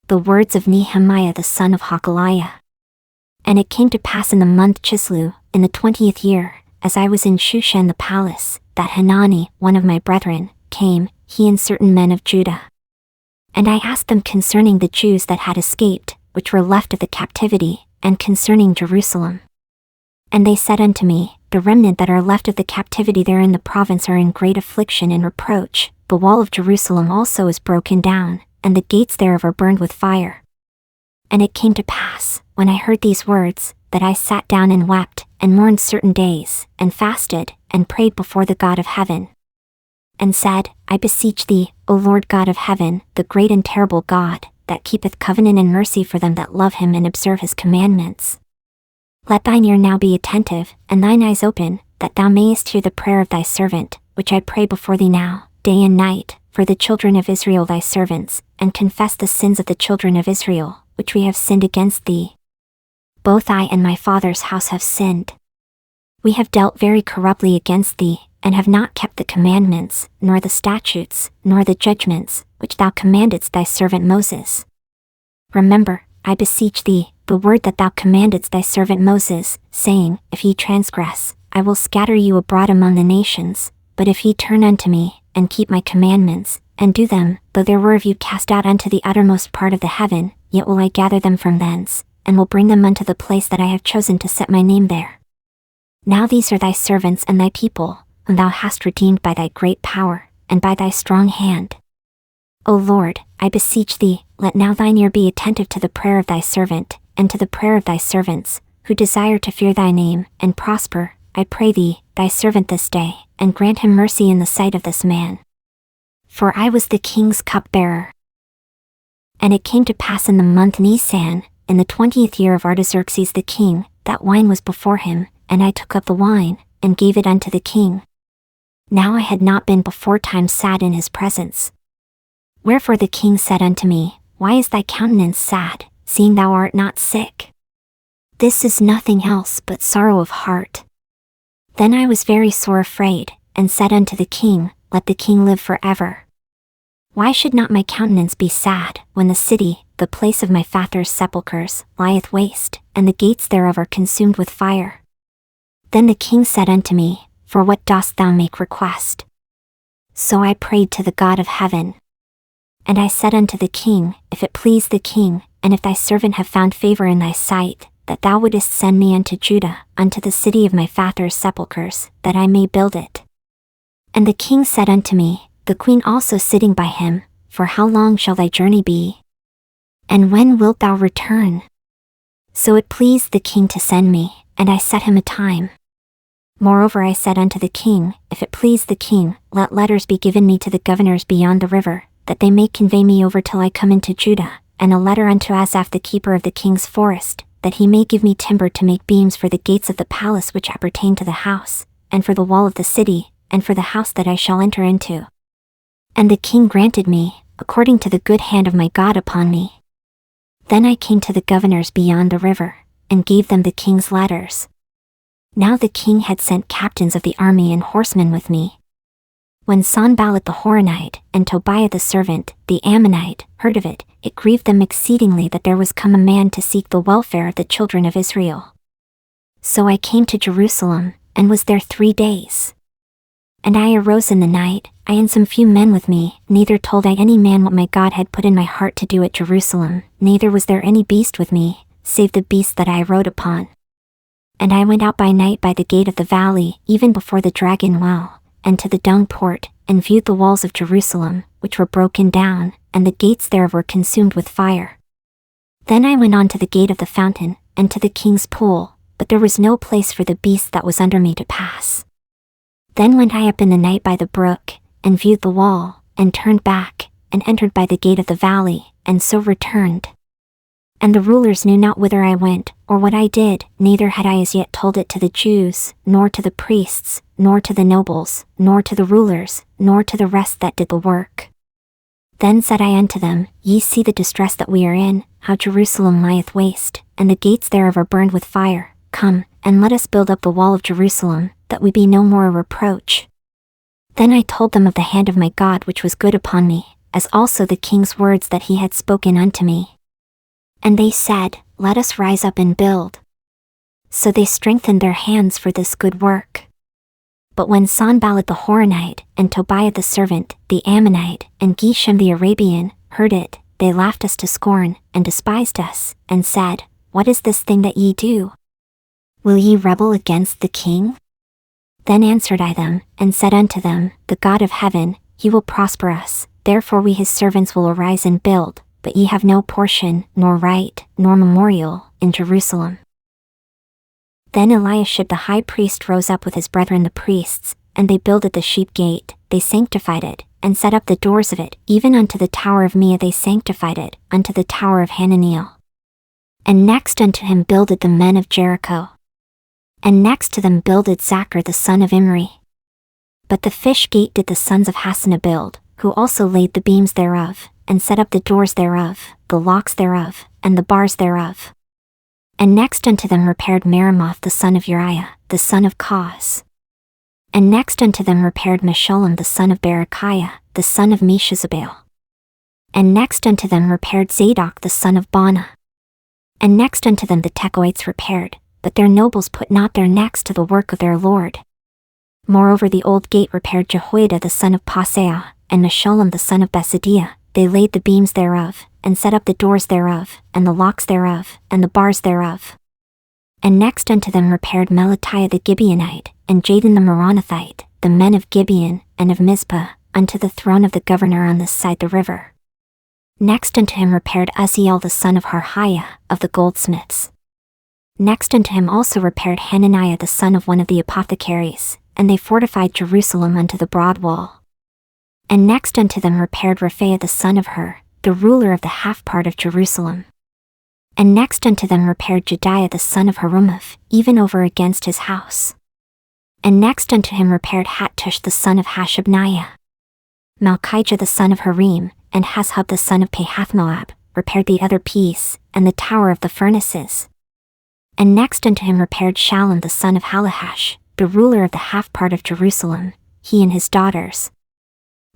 the words of Nehemiah the son of Hakaliah. And it came to pass in the month Chislew, in the 20th year, as I was in Shushan the palace, that Hanani, one of my brethren, came, he and certain men of Judah. And I asked them concerning the Jews that had escaped, which were left of the captivity, and concerning Jerusalem. And they said unto me, the remnant that are left of the captivity there in the province are in great affliction and reproach, the wall of Jerusalem also is broken down, and the gates thereof are burned with fire. And it came to pass, when I heard these words, that I sat down and wept, and mourned certain days, and fasted, and prayed before the God of heaven. And said, I beseech thee, O Lord God of heaven, the great and terrible God, that keepeth covenant and mercy for them that love him and observe his commandments. Let thine ear now be attentive, and thine eyes open, that thou mayest hear the prayer of thy servant, which I pray before thee now, day and night, for the children of Israel thy servants, and confess the sins of the children of Israel, which we have sinned against thee. Both I and my father's house have sinned. We have dealt very corruptly against thee, and have not kept the commandments, nor the statutes, nor the judgments, which thou commandedst thy servant Moses. Remember, I beseech thee, the word that thou commandedst thy servant Moses, saying, If ye transgress, I will scatter you abroad among the nations, but if ye turn unto me, and keep my commandments, and do them, though there were of you cast out unto the uttermost part of the heaven, yet will I gather them from thence, and will bring them unto the place that I have chosen to set my name there. Now these are thy servants and thy people, whom thou hast redeemed by thy great power, and by thy strong hand. O Lord, I beseech thee, let now thine ear be attentive to the prayer of thy servant, and to the prayer of thy servants, who desire to fear thy name, and prosper, I pray thee, thy servant this day, and grant him mercy in the sight of this man. For I was the king's cupbearer. And it came to pass in the month Nisan, in the 20th year of Artaxerxes the king, that wine was before him, and I took up the wine, and gave it unto the king. Now I had not been beforetime sad in his presence. Wherefore the king said unto me, Why is thy countenance sad, seeing thou art not sick? This is nothing else but sorrow of heart. Then I was very sore afraid, and said unto the king, Let the king live forever. Why should not my countenance be sad, when the city, the place of my father's sepulchres, lieth waste, and the gates thereof are consumed with fire? Then the king said unto me, For what dost thou make request? So I prayed to the God of heaven. And I said unto the king, If it please the king, and if thy servant have found favor in thy sight, that thou wouldest send me unto Judah, unto the city of my father's sepulchres, that I may build it. And the king said unto me, the queen also sitting by him, For how long shall thy journey be? And when wilt thou return? So it pleased the king to send me, and I set him a time. Moreover I said unto the king, If it please the king, let letters be given me to the governors beyond the river, that they may convey me over till I come into Judah, and a letter unto Asaph the keeper of the king's forest, that he may give me timber to make beams for the gates of the palace which appertain to the house, and for the wall of the city, and for the house that I shall enter into. And the king granted me, according to the good hand of my God upon me. Then I came to the governors beyond the river, and gave them the king's letters. Now the king had sent captains of the army and horsemen with me. When Sanballat the Horonite, and Tobiah the servant, the Ammonite, heard of it, it grieved them exceedingly that there was come a man to seek the welfare of the children of Israel. So I came to Jerusalem, and was there 3 days. And I arose in the night, I and some few men with me, neither told I any man what my God had put in my heart to do at Jerusalem, neither was there any beast with me, save the beast that I rode upon. And I went out by night by the gate of the valley, even before the dragon well, and to the dung port, and viewed the walls of Jerusalem, which were broken down, and the gates thereof were consumed with fire. Then I went on to the gate of the fountain, and to the king's pool, but there was no place for the beast that was under me to pass. Then went I up in the night by the brook, and viewed the wall, and turned back, and entered by the gate of the valley, and so returned. And the rulers knew not whither I went, or what I did, neither had I as yet told it to the Jews, nor to the priests, nor to the nobles, nor to the rulers, nor to the rest that did the work. Then said I unto them, Ye see the distress that we are in, how Jerusalem lieth waste, and the gates thereof are burned with fire. Come, and let us build up the wall of Jerusalem, that we be no more a reproach. Then I told them of the hand of my God which was good upon me, as also the king's words that he had spoken unto me. And they said, "Let us rise up and build." So they strengthened their hands for this good work. But when Sanballat the Horonite, and Tobiah the servant, the Ammonite, and Geshem the Arabian, heard it, they laughed us to scorn, and despised us, and said, "What is this thing that ye do? Will ye rebel against the king?" Then answered I them, and said unto them, The God of heaven, he will prosper us, therefore we his servants will arise and build, but ye have no portion, nor right, nor memorial, in Jerusalem. Then Eliashib the high priest rose up with his brethren the priests, and they builded the sheep gate, they sanctified it, and set up the doors of it, even unto the tower of Meah they sanctified it, unto the tower of Hananiel. And next unto him builded the men of Jericho. And next to them builded Zachar the son of Imri. But the fish gate did the sons of Hassanah build, who also laid the beams thereof, and set up the doors thereof, the locks thereof, and the bars thereof. And next unto them repaired Meremoth the son of Uriah, the son of Koz. And next unto them repaired Meshullam the son of Berechiah, the son of Meshezabeel. And next unto them repaired Zadok the son of Baana. And next unto them the Tekoites repaired, but their nobles put not their necks to the work of their lord. Moreover the old gate repaired Jehoiada the son of Paseah, and Meshullam the son of Besadiah, they laid the beams thereof, and set up the doors thereof, and the locks thereof, and the bars thereof. And next unto them repaired Melatiah the Gibeonite, and Jadon the Meronothite, the men of Gibeon, and of Mizpah, unto the throne of the governor on this side the river. Next unto him repaired Uzziel the son of Harhiah, of the goldsmiths. Next unto him also repaired Hananiah the son of one of the apothecaries, and they fortified Jerusalem unto the broad wall. And next unto them repaired Rephaiah the son of Hur, the ruler of the half part of Jerusalem. And next unto them repaired Jediah the son of Harumaph, even over against his house. And next unto him repaired Hattush the son of Hashabniah. Malchijah the son of Harim, and Hashub the son of Pahathmoab, repaired the other piece, and the tower of the furnaces. And next unto him repaired Shallum the son of Halahash, the ruler of the half part of Jerusalem, he and his daughters.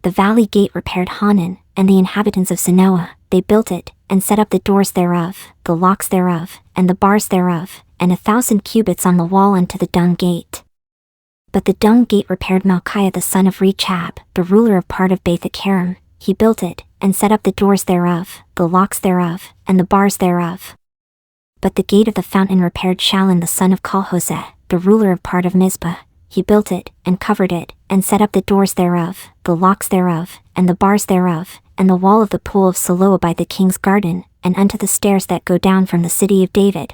The valley gate repaired Hanan, and the inhabitants of Zanoah, they built it, and set up the doors thereof, the locks thereof, and the bars thereof, and 1,000 cubits on the wall unto the dung gate. But the dung gate repaired Malchiah the son of Rechab, the ruler of part of Beth-Acharim, he built it, and set up the doors thereof, the locks thereof, and the bars thereof. But the gate of the fountain repaired Shallun the son of Colhoseh, the ruler of part of Mizpah, he built it, and covered it, and set up the doors thereof, the locks thereof, and the bars thereof, and the wall of the pool of Siloah by the king's garden, and unto the stairs that go down from the city of David.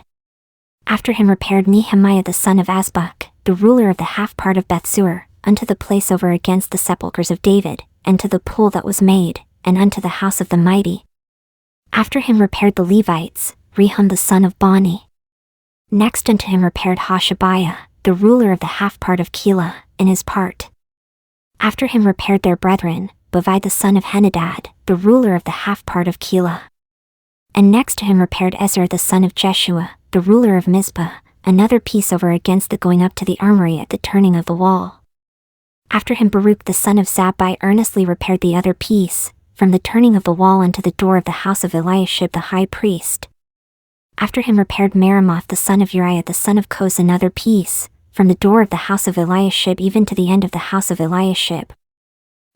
After him repaired Nehemiah the son of Azbuk, the ruler of the half part of Bethsur, unto the place over against the sepulchres of David, and to the pool that was made, and unto the house of the mighty. After him repaired the Levites, Rehum the son of Bani. Next unto him repaired Hashabiah, the ruler of the half part of Keilah, in his part. After him repaired their brethren, Bavai the son of Henadad, the ruler of the half part of Keilah. And next to him repaired Ezer the son of Jeshua, the ruler of Mizpah, another piece over against the going up to the armory at the turning of the wall. After him Baruch the son of Zabbai earnestly repaired the other piece, from the turning of the wall unto the door of the house of Eliashib the high priest. After him repaired Meremoth the son of Uriah the son of Koz another piece, from the door of the house of Eliashib even to the end of the house of Eliashib.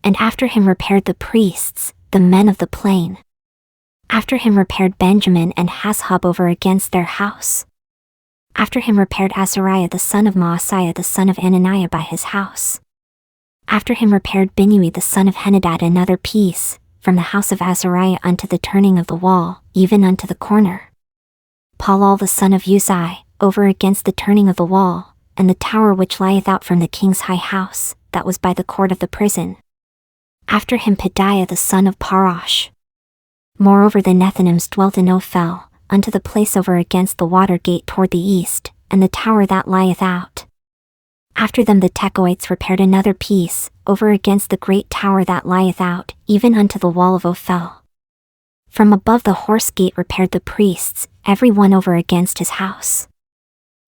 And after him repaired the priests, the men of the plain. After him repaired Benjamin and Hashub over against their house. After him repaired Azariah the son of Maaseiah the son of Ananiah by his house. After him repaired Binnui the son of Henadad another piece, from the house of Azariah unto the turning of the wall, even unto the corner. Palal the son of Uzai, over against the turning of the wall, and the tower which lieth out from the king's high house, that was by the court of the prison. After him Pedaiah the son of Parosh. Moreover the Nethinims dwelt in Ophel, unto the place over against the water gate toward the east, and the tower that lieth out. After them the Tekoites repaired another piece, over against the great tower that lieth out, even unto the wall of Ophel. From above the horse gate repaired the priests, every one over against his house.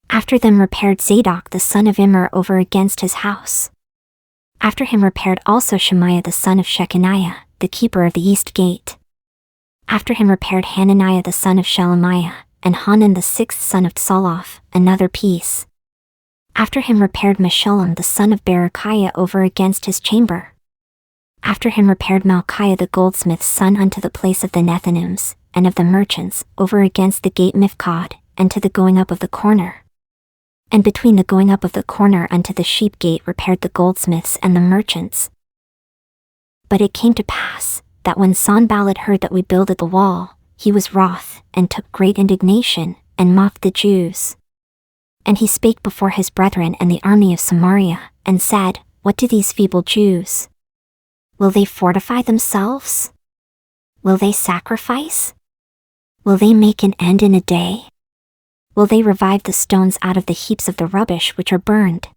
After them repaired Zadok the son of Immer over against his house. After him repaired also Shemaiah the son of Shechaniah, the keeper of the east gate. After him repaired Hananiah the son of Shelemiah, and Hanan the sixth son of Tsaloth, another piece. After him repaired Meshullam the son of Berechiah over against his chamber. After him repaired Malchiah the goldsmith's son unto the place of the Nethinims, and of the merchants, over against the gate Mifkod, and to the going up of the corner. And between the going up of the corner unto the sheep gate repaired the goldsmiths and the merchants. But it came to pass, that when Sanballat heard that we builded the wall, he was wroth, and took great indignation, and mocked the Jews. And he spake before his brethren and the army of Samaria, and said, What do these feeble Jews? Will they fortify themselves? Will they sacrifice? Will they make an end in a day? Will they revive the stones out of the heaps of the rubbish which are burned?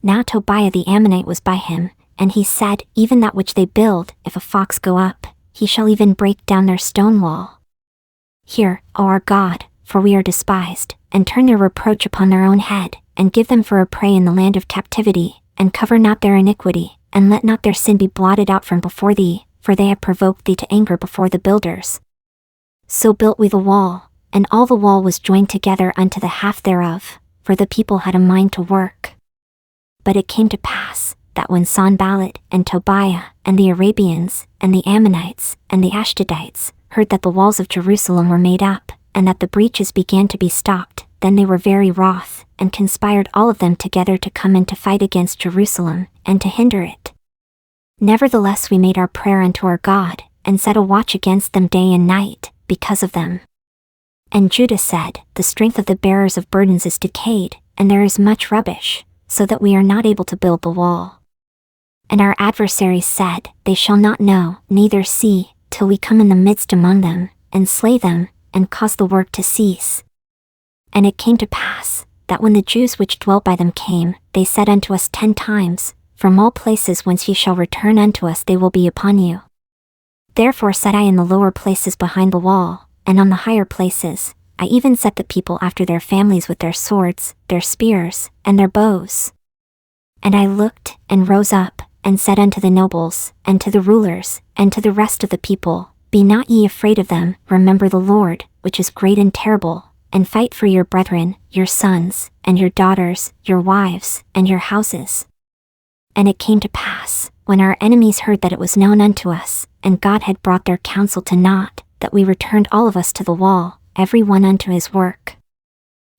Now Tobiah the Ammonite was by him, and he said, Even that which they build, if a fox go up, he shall even break down their stone wall. Hear, O our God, for we are despised, and turn their reproach upon their own head, and give them for a prey in the land of captivity, and cover not their iniquity, and let not their sin be blotted out from before thee, for they have provoked thee to anger before the builders. So built we the wall, and all the wall was joined together unto the half thereof, for the people had a mind to work. But it came to pass, that when Sanballat, and Tobiah, and the Arabians, and the Ammonites, and the Ashdodites, heard that the walls of Jerusalem were made up, and that the breaches began to be stopped, then they were very wroth, and conspired all of them together to come and to fight against Jerusalem, and to hinder it. Nevertheless we made our prayer unto our God, and set a watch against them day and night, because of them. And Judah said, The strength of the bearers of burdens is decayed, and there is much rubbish, so that we are not able to build the wall. And our adversaries said, They shall not know, neither see, till we come in the midst among them, and slay them, and cause the work to cease. And it came to pass, that when the Jews which dwelt by them came, they said unto us 10 times, From all places whence ye shall return unto us they will be upon you. Therefore set I in the lower places behind the wall, and on the higher places, I even set the people after their families with their swords, their spears, and their bows. And I looked, and rose up, and said unto the nobles, and to the rulers, and to the rest of the people, Be not ye afraid of them, remember the Lord, which is great and terrible, and fight for your brethren, your sons, and your daughters, your wives, and your houses. And it came to pass, when our enemies heard that it was known unto us, and God had brought their counsel to naught, that we returned all of us to the wall, every one unto his work.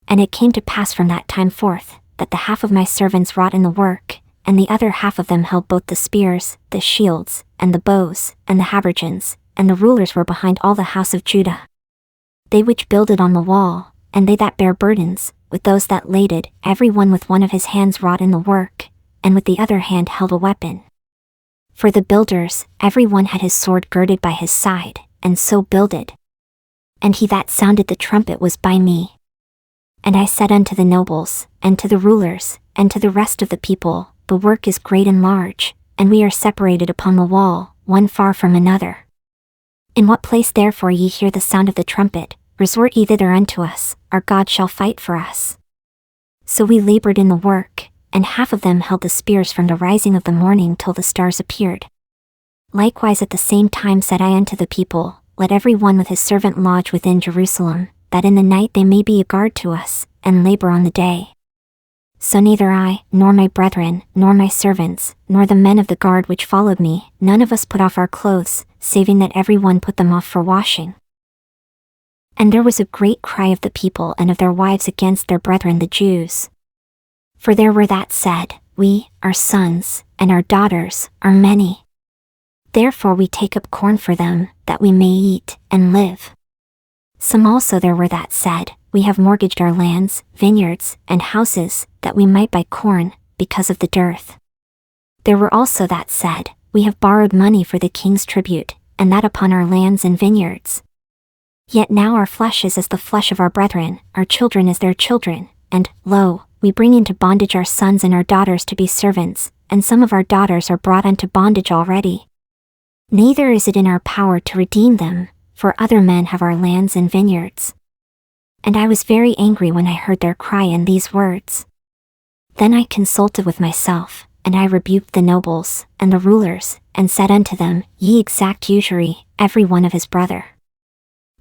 And it came to pass from that time forth, that the half of my servants wrought in the work, and the other half of them held both the spears, the shields, and the bows, and the habergeons, and the rulers were behind all the house of Judah. They which builded on the wall, and they that bare burdens, with those that laded, every one with one of his hands wrought in the work, and with the other hand held a weapon. For the builders, every one had his sword girded by his side, and so builded. And he that sounded the trumpet was by me. And I said unto the nobles, and to the rulers, and to the rest of the people, The work is great and large, and we are separated upon the wall, one far from another. In what place therefore ye hear the sound of the trumpet, resort ye thither unto us, our God shall fight for us. So we labored in the work, and half of them held the spears from the rising of the morning till the stars appeared. Likewise at the same time said I unto the people, Let every one with his servant lodge within Jerusalem, that in the night they may be a guard to us, and labor on the day. So neither I, nor my brethren, nor my servants, nor the men of the guard which followed me, none of us put off our clothes, saving that every one put them off for washing. And there was a great cry of the people and of their wives against their brethren the Jews. For there were that said, We, our sons, and our daughters, are many. Therefore we take up corn for them, that we may eat, and live. Some also there were that said, We have mortgaged our lands, vineyards, and houses, that we might buy corn, because of the dearth. There were also that said, We have borrowed money for the king's tribute, and that upon our lands and vineyards. Yet now our flesh is as the flesh of our brethren, our children as their children, and, lo, we bring into bondage our sons and our daughters to be servants, and some of our daughters are brought unto bondage already. Neither is it in our power to redeem them, for other men have our lands and vineyards. And I was very angry when I heard their cry and these words. Then I consulted with myself, and I rebuked the nobles, and the rulers, and said unto them, Ye exact usury, every one of his brother.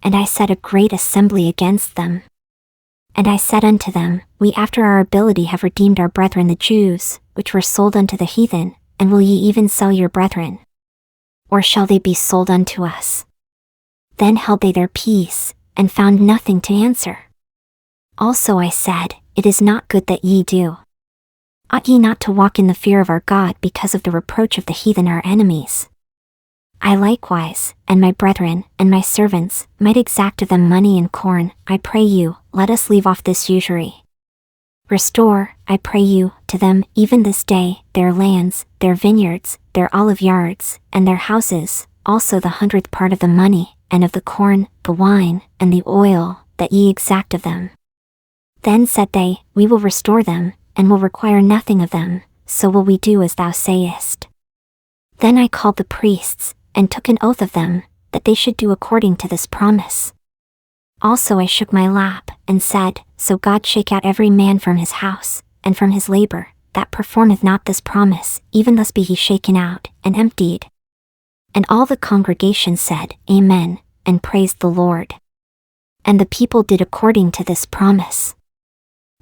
And I set a great assembly against them. And I said unto them, We after our ability have redeemed our brethren the Jews, which were sold unto the heathen, and will ye even sell your brethren? Or shall they be sold unto us? Then held they their peace, and found nothing to answer. Also I said, It is not good that ye do. Ought ye not to walk in the fear of our God because of the reproach of the heathen our enemies? I likewise, and my brethren, and my servants, might exact of them money and corn. I pray you, let us leave off this usury. Restore, I pray you, to them, even this day, their lands, their vineyards, their olive yards, and their houses, also the 100th part of the money, and of the corn, the wine, and the oil, that ye exact of them. Then said they, We will restore them, and will require nothing of them, so will we do as thou sayest. Then I called the priests, and took an oath of them, that they should do according to this promise. Also I shook my lap, and said, So God shake out every man from his house, and from his labor, that performeth not this promise, even thus be he shaken out, and emptied. And all the congregation said, Amen, and praised the Lord. And the people did according to this promise.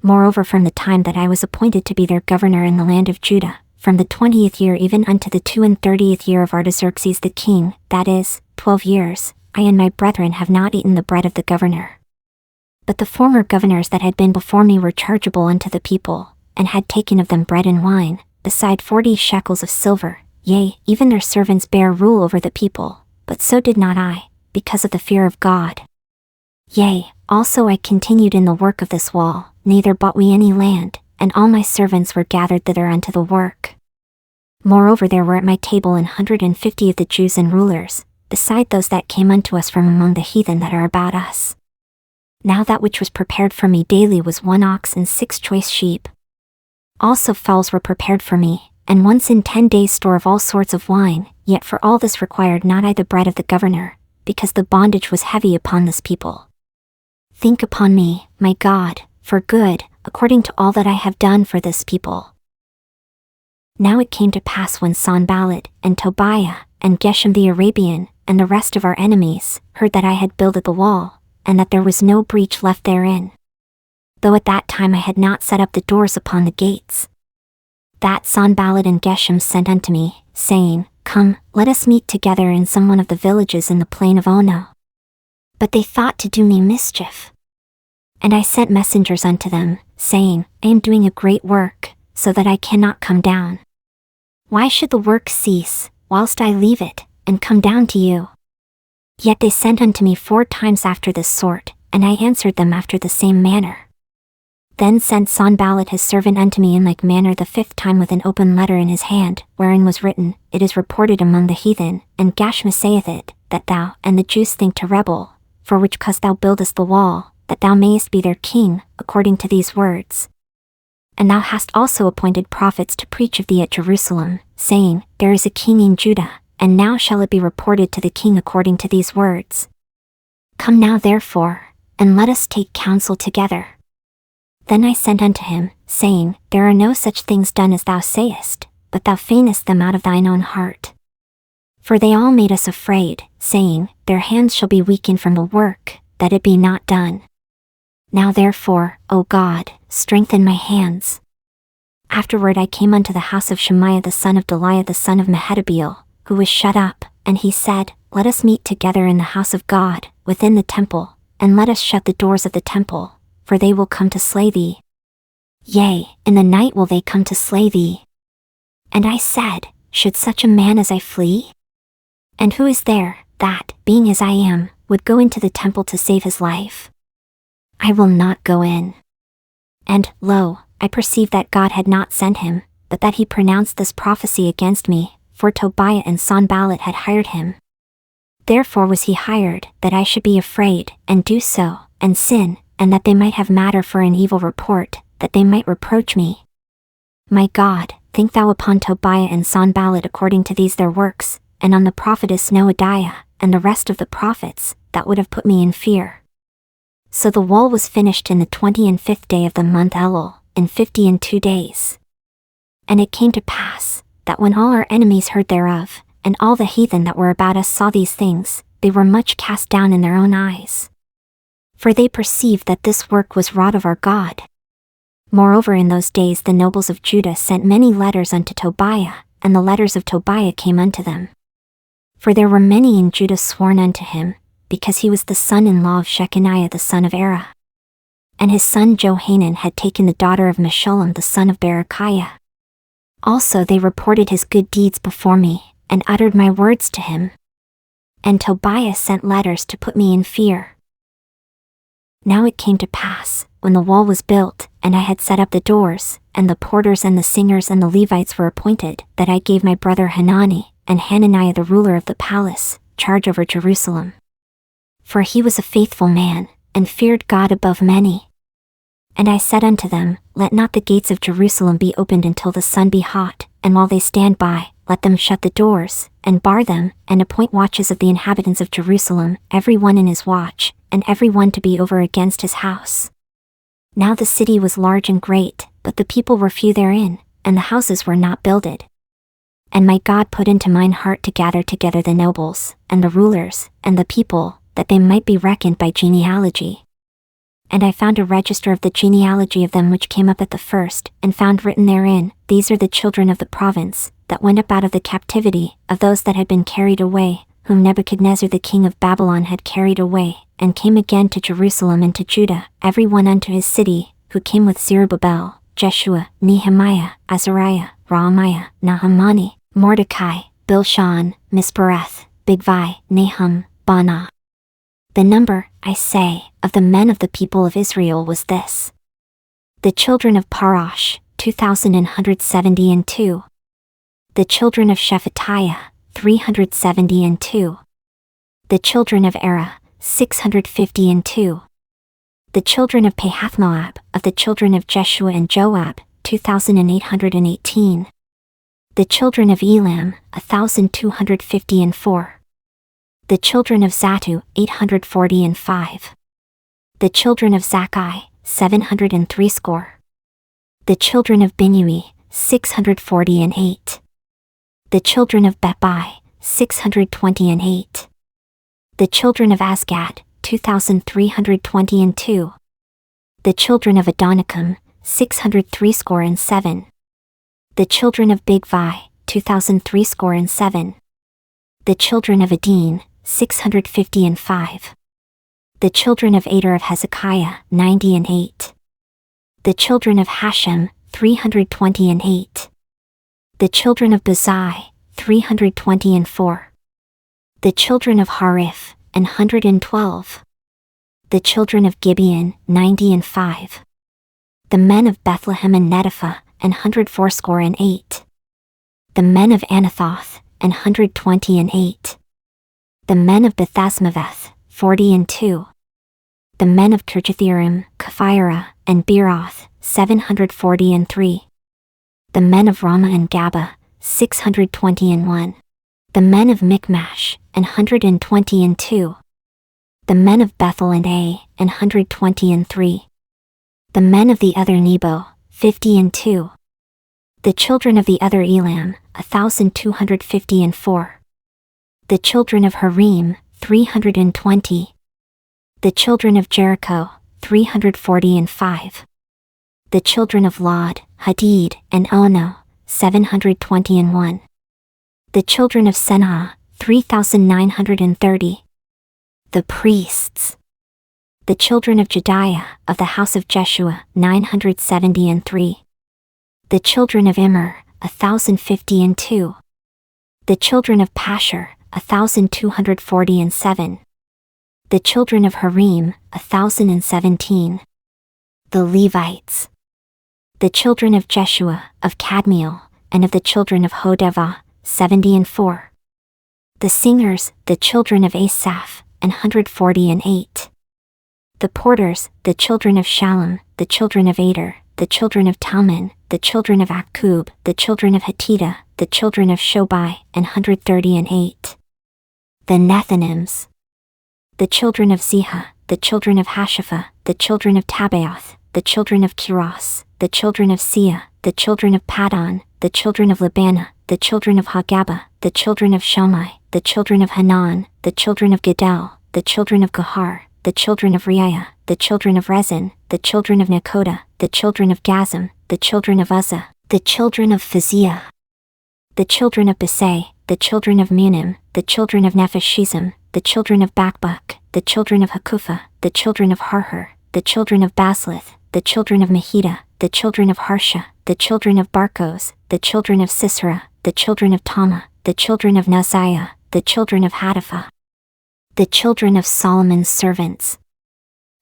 Moreover, from the time that I was appointed to be their governor in the land of Judah, from the 20th year even unto the 32nd year of Artaxerxes the king, that is, 12 years, I and my brethren have not eaten the bread of the governor. But the former governors that had been before me were chargeable unto the people, and had taken of them bread and wine, beside 40 shekels of silver, yea, even their servants bare rule over the people, but so did not I, because of the fear of God. Yea, also I continued in the work of this wall, neither bought we any land, and all my servants were gathered thither unto the work. Moreover there were at my table 150 of the Jews and rulers, beside those that came unto us from among the heathen that are about us. Now that which was prepared for me daily was 1 ox and 6 choice sheep. Also fowls were prepared for me, and once in 10 days store of all sorts of wine, yet for all this required not I the bread of the governor, because the bondage was heavy upon this people. Think upon me, my God, for good, according to all that I have done for this people. Now it came to pass when Sanballat, and Tobiah, and Geshem the Arabian, and the rest of our enemies, heard that I had builded the wall, and that there was no breach left therein. Though at that time I had not set up the doors upon the gates. That Sanballat and Geshem sent unto me, saying, Come, let us meet together in some one of the villages in the plain of Ono. But they thought to do me mischief. And I sent messengers unto them, saying, I am doing a great work, so that I cannot come down. Why should the work cease, whilst I leave it, and come down to you? Yet they sent unto me 4 times after this sort, and I answered them after the same manner. Then sent Sanballat his servant unto me in like manner the 5th time with an open letter in his hand, wherein was written, It is reported among the heathen, and Gashma saith it, that thou and the Jews think to rebel, for which cause thou buildest the wall, that thou mayest be their king, according to these words. And thou hast also appointed prophets to preach of thee at Jerusalem, saying, There is a king in Judah, and now shall it be reported to the king according to these words. Come now therefore, and let us take counsel together. Then I sent unto him, saying, There are no such things done as thou sayest, but thou feignest them out of thine own heart. For they all made us afraid, saying, Their hands shall be weakened from the work, that it be not done. Now therefore, O God, strengthen my hands. Afterward I came unto the house of Shemaiah the son of Deliah the son of Mehetabeel, who was shut up, and he said, Let us meet together in the house of God, within the temple, and let us shut the doors of the temple, for they will come to slay thee. Yea, in the night will they come to slay thee. And I said, Should such a man as I flee? And who is there, that, being as I am, would go into the temple to save his life? I will not go in. And, lo, I perceived that God had not sent him, but that he pronounced this prophecy against me, for Tobiah and Sanballat had hired him. Therefore was he hired, that I should be afraid, and do so, and sin, and that they might have matter for an evil report, that they might reproach me. My God, think thou upon Tobiah and Sanballat according to these their works, and on the prophetess Noadiah, and the rest of the prophets, that would have put me in fear. So the wall was finished in the 25th day of the month Elul, in 52 days. And it came to pass, that when all our enemies heard thereof, and all the heathen that were about us saw these things, they were much cast down in their own eyes. For they perceived that this work was wrought of our God. Moreover, in those days the nobles of Judah sent many letters unto Tobiah, and the letters of Tobiah came unto them. For there were many in Judah sworn unto him, because he was the son-in-law of Shechaniah the son of Era. And his son Johanan had taken the daughter of Meshullam the son of Berechiah. Also they reported his good deeds before me, and uttered my words to him. And Tobiah sent letters to put me in fear. Now it came to pass, when the wall was built, and I had set up the doors, and the porters and the singers and the Levites were appointed, that I gave my brother Hanani, and Hananiah the ruler of the palace, charge over Jerusalem. For he was a faithful man, and feared God above many. And I said unto them, Let not the gates of Jerusalem be opened until the sun be hot, and while they stand by, let them shut the doors, and bar them, and appoint watches of the inhabitants of Jerusalem, every one in his watch, and every one to be over against his house. Now the city was large and great, but the people were few therein, and the houses were not builded. And my God put into mine heart to gather together the nobles, and the rulers, and the people, that they might be reckoned by genealogy. And I found a register of the genealogy of them which came up at the first, and found written therein, These are the children of the province, that went up out of the captivity, of those that had been carried away, whom Nebuchadnezzar the king of Babylon had carried away, and came again to Jerusalem and to Judah, every one unto his city, who came with Zerubbabel, Jeshua, Nehemiah, Azariah, Raamiah, Nahamani, Mordecai, Bilshan, Mispereth, Bigvai, Nahum, Baanah. The number, I say, of the men of the people of Israel was this. The children of Parosh, 2,172. The children of Shephatiah, 372. The children of Era, 652. The children of Pahathmoab, of the children of Jeshua and Joab, 2,818. The children of Elam, 1,254. The children of Zattu, 845. The children of Zakkai, 703 score. The children of Binnui, 648. The children of Bebai, 628. The children of Asgad, 2,322. The children of Adonicum, 603 score and 7. The children of Bigvai, 2,003 score and 7. The children of Adin, 655. The children of Ader of Hezekiah, 98. The children of Hashem, 328. The children of Bazai, 324. The children of Hariph, 112. The children of Gibeon, 95. The men of Bethlehem and Netopha, 104 score and 8. The men of Anathoth, 128. The men of Bethasmaveth, 42. The men of Kirjathjearim, Kephirah, and Beeroth, 743. The men of Ramah and Gaba, 621. The men of Michmash, 122. The men of Bethel and Ai, 123. The men of the other Nebo, 52. The children of the other Elam, 1,254. The children of Harim, 320. The children of Jericho, 345. The children of Lod, Hadid, and Ono, 721. The children of Senah, 3,930. The priests. The children of Jediah, of the house of Jeshua, 973. The children of Immer, 1,052. The children of Pashur, 1,247. The children of Harim, 1,017. The Levites. The children of Jeshua, of Kadmiel, and of the children of Hodevah, 74. The singers, the children of Asaph, 148. The porters, the children of Shallum, the children of Ader, the children of Talmon, the children of Akkub, the children of Hatita, the children of Shobai, 138. The Nethinims. The children of Ziha, the children of Hashapha, the children of Tabaoth, the children of Kiros, the children of Sia, the children of Padon, the children of Labana, the children of Hagaba, the children of Shalmai, the children of Hanan, the children of Giddel, the children of Gahar, the children of Reiah, the children of Rezin, the children of Nekoda, the children of Gazam, the children of Uzzah, the children of Phaziah, the children of Besai, the children of Munim, the children of Nephishizim, the children of Bakbuk, the children of Hakupha, the children of Harhur, the children of Baslith, the children of Mahida, the children of Harsha, the children of Barkos, the children of Sisera, the children of Tama, the children of Naziah, the children of Hatipha, the children of Solomon's servants,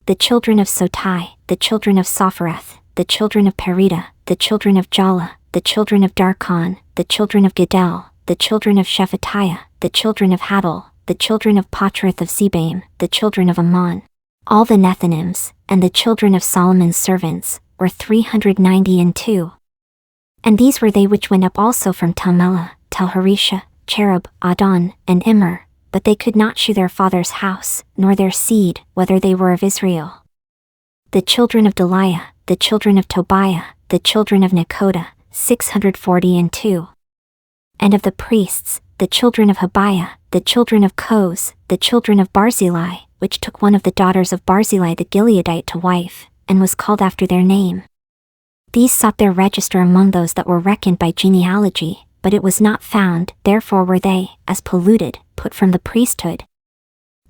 the children of Sotai, the children of Sophereth, the children of Perida, the children of Jala, the children of Darkon, the children of Giddel, the children of Shephatiah, the children of Hadal, the children of Patrith of Zebaim, the children of Ammon. All the Nethinims, and the children of Solomon's servants, were 392. And these were they which went up also from Tel-Melah, Tel-Harisha, Cherub, Adon, and Immer, but they could not shew their father's house, nor their seed, whether they were of Israel. The children of Deliah, the children of Tobiah, the children of Nekoda, 642. And of the priests, the children of Habiah, the children of Koz, the children of Barzillai, which took one of the daughters of Barzillai the Gileadite to wife, and was called after their name. These sought their register among those that were reckoned by genealogy, but it was not found, therefore were they, as polluted, put from the priesthood.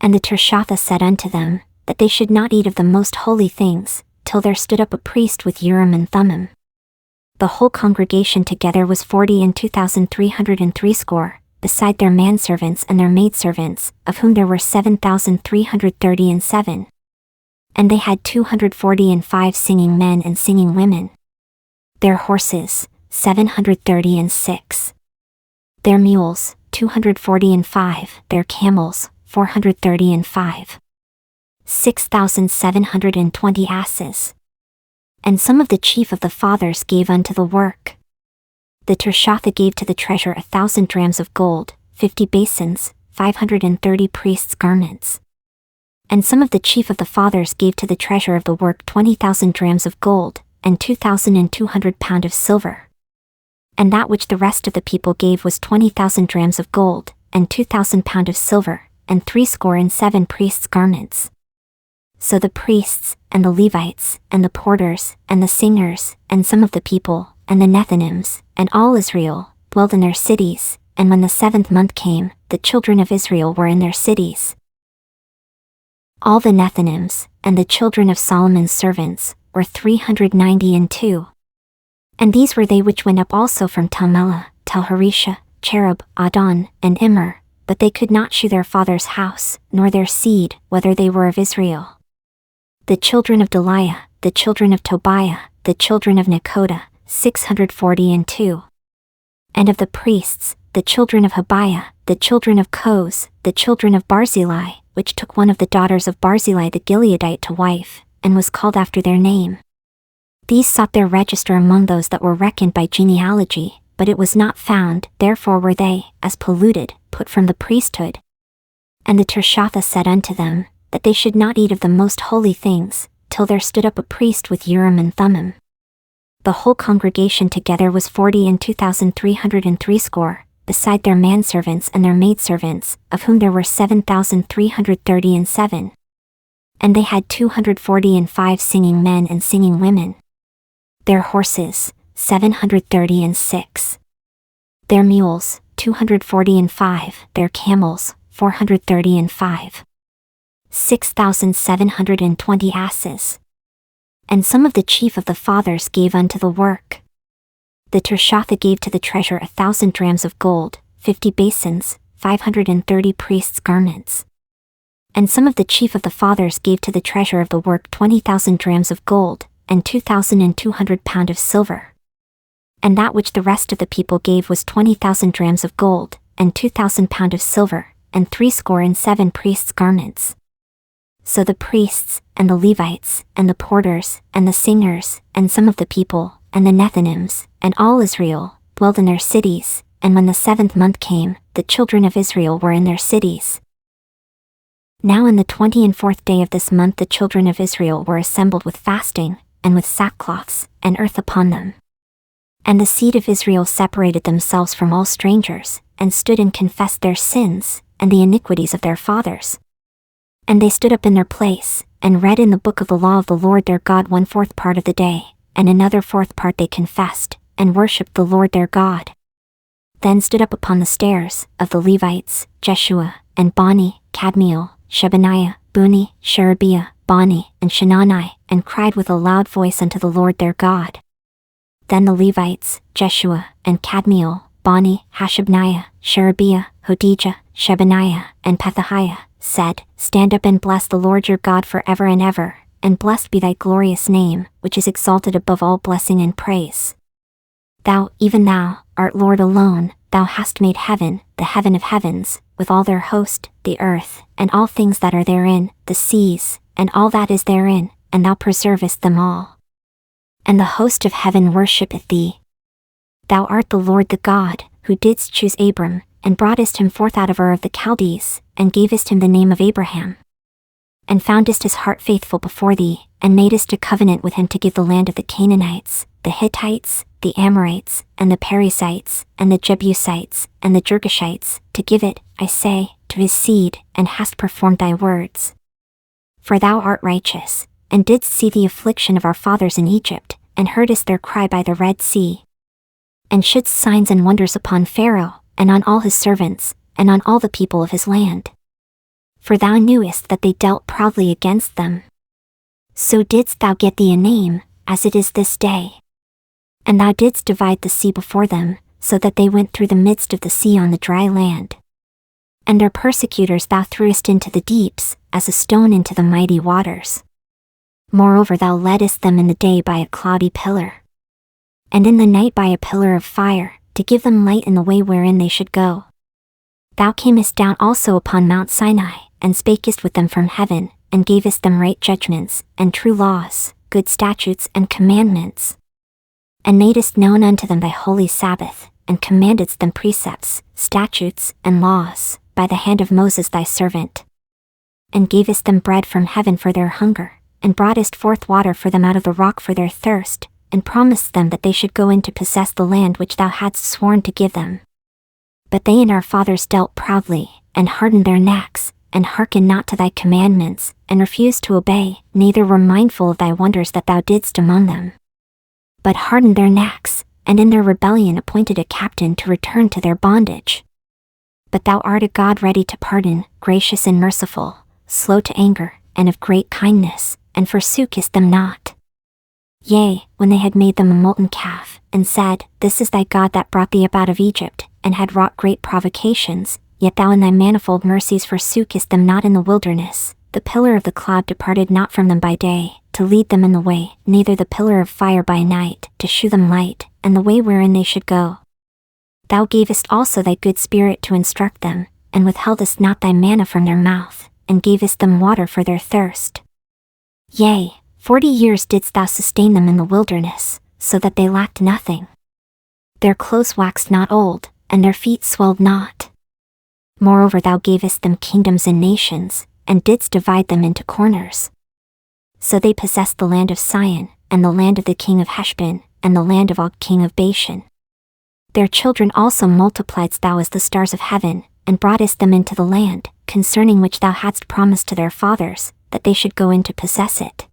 And the Tirshatha said unto them, that they should not eat of the most holy things, till there stood up a priest with Urim and Thummim. The whole congregation together was 40,263, beside their manservants and their maidservants, of whom there were 7,337. And they had 245 singing men and singing women. Their horses, 736. Their mules, 245. Their camels, 435. 6,720 asses. And some of the chief of the fathers gave unto the work. The Tirshatha gave to the treasure 1,000 drams of gold, 50 basins, 530 priests' garments. And some of the chief of the fathers gave to the treasure of the work 20,000 drams of gold, and 2,200 pound of silver. And that which the rest of the people gave was 20,000 drams of gold, and 2,000 pound of silver, and 67 priests' garments. So the priests, and the Levites, and the porters, and the singers, and some of the people, and the Nethinims, and all Israel, dwelled in their cities, and when the 7th month came, the children of Israel were in their cities. All the Nethinims, and the children of Solomon's servants, were 392. And these were they which went up also from Tel-Melah, Tel-Harisha, Cherub, Adon, and Immer, but they could not shew their father's house, nor their seed, whether they were of Israel. The children of Deliah, the children of Tobiah, the children of Nekoda, 642. And of the priests, the children of Habiah, the children of Koz, the children of Barzillai, which took one of the daughters of Barzillai the Gileadite to wife, and was called after their name. These sought their register among those that were reckoned by genealogy, but it was not found, therefore were they, as polluted, put from the priesthood. And the Tirshatha said unto them, that they should not eat of the most holy things, till there stood up a priest with Urim and Thummim. The whole congregation together was 40,263, beside their manservants and their maidservants, of whom there were 7,337. And they had 245 singing men and singing women. Their horses, 736. Their mules, 245. Their camels, 435. 6,720 asses. And some of the chief of the fathers gave unto the work. The Tirshatha gave to the treasure 1,000 drams of gold, 50 basins, 530 priests' garments. And some of the chief of the fathers gave to the treasure of the work 20,000 drams of gold, and 2,200 pound of silver. And that which the rest of the people gave was 20,000 drams of gold, and 2,000 pound of silver, and 67 priests' garments. So the priests, and the Levites, and the porters, and the singers, and some of the people, and the Nethinims, and all Israel, dwelled in their cities, and when the 7th month came, the children of Israel were in their cities. Now in the 24th day of this month the children of Israel were assembled with fasting, and with sackcloths, and earth upon them. And the seed of Israel separated themselves from all strangers, and stood and confessed their sins, and the iniquities of their fathers. And they stood up in their place, and read in the book of the law of the Lord their God 1/4 part of the day, and another 4th part they confessed, and worshipped the Lord their God. Then stood up upon the stairs of the Levites, Jeshua, and Bani, Kadmiel, Shebaniah, Buni, Sherebiah, Bani, and Shenani, and cried with a loud voice unto the Lord their God. Then the Levites, Jeshua, and Kadmiel, Bani, Hashabniah, Sherebiah, Hodijah, Shebaniah, and Pethahiah, said, Stand up and bless the Lord your God forever and ever, and blessed be thy glorious name, which is exalted above all blessing and praise. Thou, even thou, art Lord alone, thou hast made heaven, the heaven of heavens, with all their host, the earth, and all things that are therein, the seas, and all that is therein, and thou preservest them all. And the host of heaven worshippeth thee. Thou art the Lord the God, who didst choose Abram, and broughtest him forth out of Ur of the Chaldees, and gavest him the name of Abraham. And foundest his heart faithful before thee, and madest a covenant with him to give the land of the Canaanites, the Hittites, the Amorites, and the Perizzites, and the Jebusites, and the Girgashites, to give it, I say, to his seed, and hast performed thy words. For thou art righteous, and didst see the affliction of our fathers in Egypt, and heardest their cry by the Red Sea. And shouldst signs and wonders upon Pharaoh, and on all his servants, and on all the people of his land. For thou knewest that they dealt proudly against them. So didst thou get thee a name, as it is this day. And thou didst divide the sea before them, so that they went through the midst of the sea on the dry land. And their persecutors thou threwest into the deeps, as a stone into the mighty waters. Moreover thou leddest them in the day by a cloudy pillar, and in the night by a pillar of fire, to give them light in the way wherein they should go. Thou camest down also upon Mount Sinai, and spakest with them from heaven, and gavest them right judgments, and true laws, good statutes and commandments. And madest known unto them thy holy Sabbath, and commandedst them precepts, statutes, and laws, by the hand of Moses thy servant. And gavest them bread from heaven for their hunger, and broughtest forth water for them out of the rock for their thirst, and promised them that they should go in to possess the land which thou hadst sworn to give them. But they and our fathers dealt proudly, and hardened their necks, and hearkened not to thy commandments, and refused to obey, neither were mindful of thy wonders that thou didst among them. But hardened their necks, and in their rebellion appointed a captain to return to their bondage. But thou art a God ready to pardon, gracious and merciful, slow to anger, and of great kindness, and forsookest them not. Yea, when they had made them a molten calf, and said, This is thy God that brought thee up out of Egypt, and had wrought great provocations, yet thou in thy manifold mercies forsookest them not in the wilderness. The pillar of the cloud departed not from them by day, to lead them in the way, neither the pillar of fire by night, to shew them light, and the way wherein they should go. Thou gavest also thy good Spirit to instruct them, and withheldest not thy manna from their mouth, and gavest them water for their thirst. Yea, 40 years didst thou sustain them in the wilderness, so that they lacked nothing. Their clothes waxed not old, and their feet swelled not. Moreover thou gavest them kingdoms and nations, and didst divide them into corners. So they possessed the land of Sion, and the land of the king of Heshbon, and the land of Og king of Bashan. Their children also multipliedst thou as the stars of heaven, and broughtest them into the land, concerning which thou hadst promised to their fathers, that they should go in to possess it.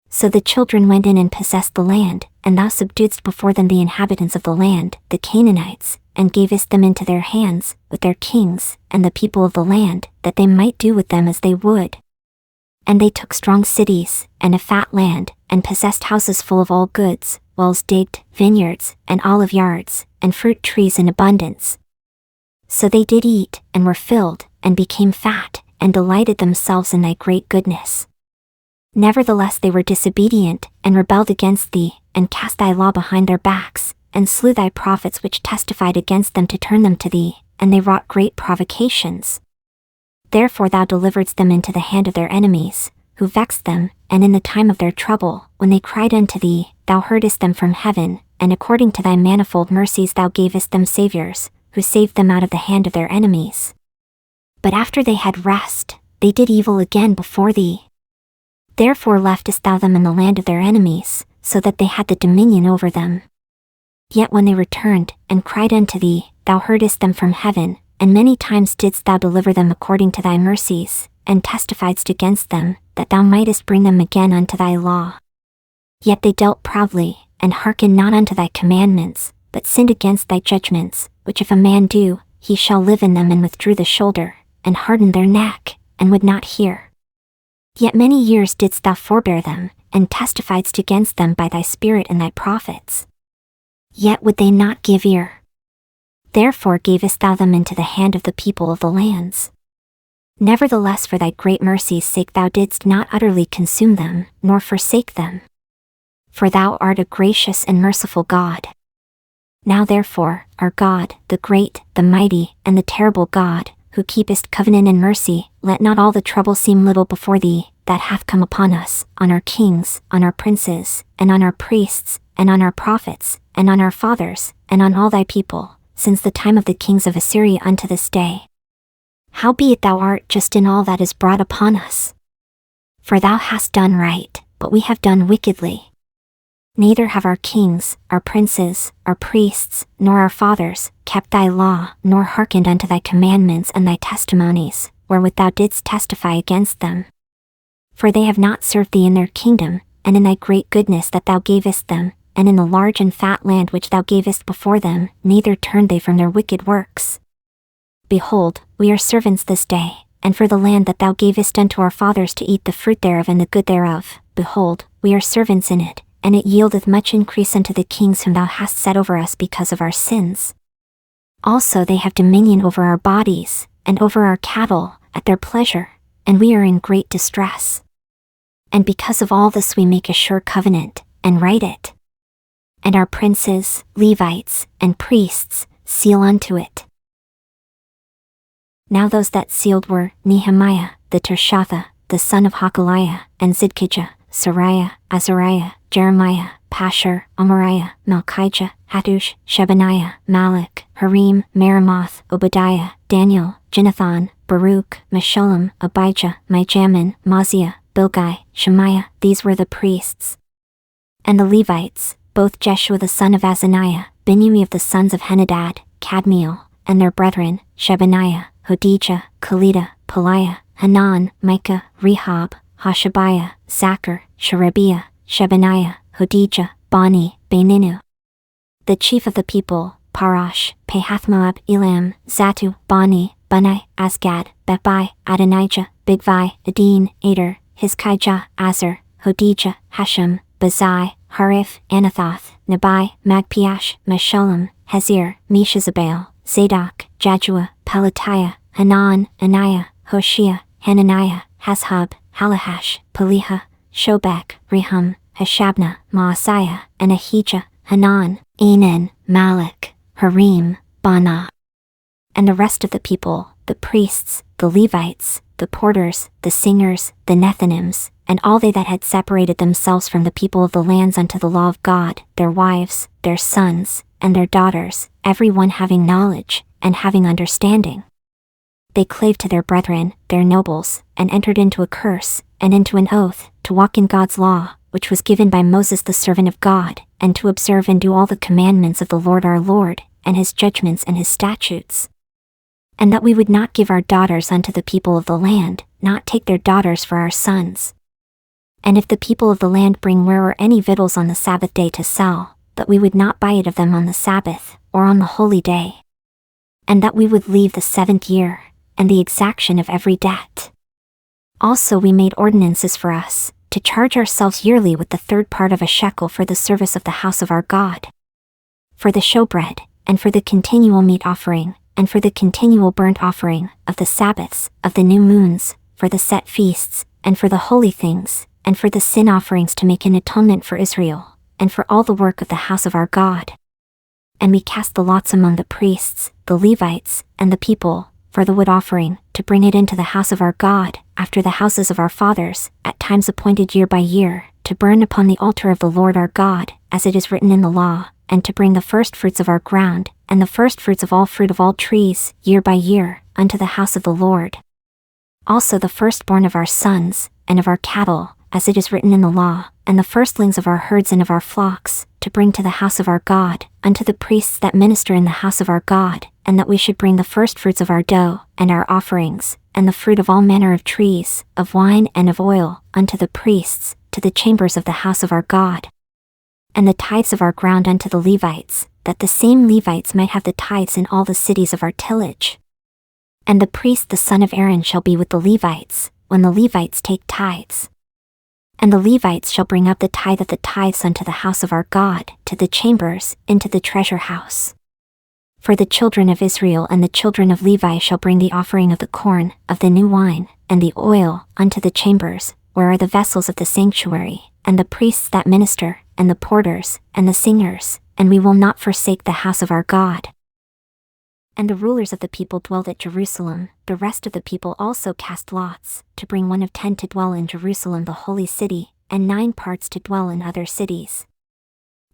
So the children went in and possessed the land, and thou subduedst before them the inhabitants of the land, the Canaanites, and gavest them into their hands, with their kings, and the people of the land, that they might do with them as they would. And they took strong cities, and a fat land, and possessed houses full of all goods, wells digged, vineyards, and olive yards, and fruit trees in abundance. So they did eat, and were filled, and became fat, and delighted themselves in thy great goodness. Nevertheless they were disobedient, and rebelled against thee, and cast thy law behind their backs, and slew thy prophets which testified against them to turn them to thee, and they wrought great provocations. Therefore thou deliveredst them into the hand of their enemies, who vexed them, and in the time of their trouble, when they cried unto thee, thou heardest them from heaven, and according to thy manifold mercies thou gavest them saviors, who saved them out of the hand of their enemies. But after they had rest, they did evil again before thee. Therefore leftest thou them in the land of their enemies, so that they had the dominion over them. Yet when they returned, and cried unto thee, thou heardest them from heaven, and many times didst thou deliver them according to thy mercies, and testifiedst against them, that thou mightest bring them again unto thy law. Yet they dealt proudly, and hearkened not unto thy commandments, but sinned against thy judgments, which if a man do, he shall live in them, and withdrew the shoulder, and hardened their neck, and would not hear. Yet many years didst thou forbear them, and testifiedst against them by thy Spirit and thy prophets. Yet would they not give ear. Therefore gavest thou them into the hand of the people of the lands. Nevertheless for thy great mercy's sake thou didst not utterly consume them, nor forsake them. For thou art a gracious and merciful God. Now therefore, our God, the great, the mighty, and the terrible God, who keepest covenant and mercy, let not all the trouble seem little before thee, that hath come upon us, on our kings, on our princes, and on our priests, and on our prophets, and on our fathers, and on all thy people, since the time of the kings of Assyria unto this day. Howbeit thou art just in all that is brought upon us. For thou hast done right, but we have done wickedly. Neither have our kings, our princes, our priests, nor our fathers, kept thy law, nor hearkened unto thy commandments and thy testimonies, wherewith thou didst testify against them. For they have not served thee in their kingdom, and in thy great goodness that thou gavest them, and in the large and fat land which thou gavest before them, neither turned they from their wicked works. Behold, we are servants this day, and for the land that thou gavest unto our fathers to eat the fruit thereof and the good thereof, behold, we are servants in it, and it yieldeth much increase unto the kings whom thou hast set over us because of our sins. Also they have dominion over our bodies, and over our cattle, at their pleasure, and we are in great distress. And because of all this we make a sure covenant, and write it. And our princes, Levites, and priests, seal unto it. Now those that sealed were, Nehemiah, the Tirshatha, the son of Hakaliah, and Zidkijah, Sariah, Azariah, Jeremiah, Pashur, Amariah, Malchijah, Hattush, Shebaniah, Malach, Harim, Meremoth, Obadiah, Daniel, Jonathan, Baruch, Meshullam, Abijah, Mijamin, Maziah, Bilgai, Shemaiah. These were the priests. And the Levites, both Jeshua the son of Azaniah, Binnui of the sons of Henadad, Kadmiel, and their brethren, Shebaniah, Hodijah, Kelita, Peliah, Hanan, Micah, Rehob, Hashabiah, Zachar, Sherebiah, Shebaniah, Hodijah, Bani, Beninu. The chief of the people, Parash, Pahathmoab, Elam, Zatu, Bani, Bunai, Asgad, Bebai, Adonijah, Bigvai, Adin, Ader, Hizkijah, Azar, Hodijah, Hashem, Bazai, Harif, Anathoth, Nebai, Magpiash, Meshullam, Hezir, Meshezabel, Zadok, Jadua, Pelatiah, Hanan, Anaiah, Hoshea, Hananiah, Hashub, Halahash, Peliha, Shobek, Rehum, Hashabnah, Maaseiah, and Ahijah, Hanan, Enan, Malach, Harim, Bana. And the rest of the people, the priests, the Levites, the porters, the singers, the Nethinims, and all they that had separated themselves from the people of the lands unto the law of God, their wives, their sons, and their daughters, every one having knowledge, and having understanding. They clave to their brethren, their nobles, and entered into a curse, and into an oath, to walk in God's law, which was given by Moses the servant of God, and to observe and do all the commandments of the Lord our Lord, and his judgments and his statutes. And that we would not give our daughters unto the people of the land, not take their daughters for our sons. And if the people of the land bring ware or any victuals on the Sabbath day to sell, that we would not buy it of them on the Sabbath, or on the holy day. And that we would leave the 7th year, and the exaction of every debt. Also we made ordinances for us, to charge ourselves yearly with the 3rd part of a shekel for the service of the house of our God. For the showbread, and for the continual meat offering, and for the continual burnt offering, of the Sabbaths, of the new moons, for the set feasts, and for the holy things, and for the sin offerings to make an atonement for Israel, and for all the work of the house of our God. And we cast the lots among the priests, the Levites, and the people, for the wood offering, to bring it into the house of our God, after the houses of our fathers, at times appointed year by year, to burn upon the altar of the Lord our God, as it is written in the law, and to bring the firstfruits of our ground, and the firstfruits of all fruit of all trees, year by year, unto the house of the Lord. Also the firstborn of our sons, and of our cattle, as it is written in the law, and the firstlings of our herds and of our flocks, to bring to the house of our God, unto the priests that minister in the house of our God, and that we should bring the firstfruits of our dough, and our offerings, and the fruit of all manner of trees, of wine and of oil, unto the priests, to the chambers of the house of our God. And the tithes of our ground unto the Levites, that the same Levites might have the tithes in all the cities of our tillage. And the priest the son of Aaron shall be with the Levites, when the Levites take tithes. And the Levites shall bring up the tithe of the tithes unto the house of our God, to the chambers, into the treasure house. For the children of Israel and the children of Levi shall bring the offering of the corn, of the new wine, and the oil, unto the chambers, where are the vessels of the sanctuary, and the priests that minister, and the porters, and the singers, and we will not forsake the house of our God. And the rulers of the people dwelled at Jerusalem, the rest of the people also cast lots, to bring 1 of 10 to dwell in Jerusalem the holy city, and 9 parts to dwell in other cities.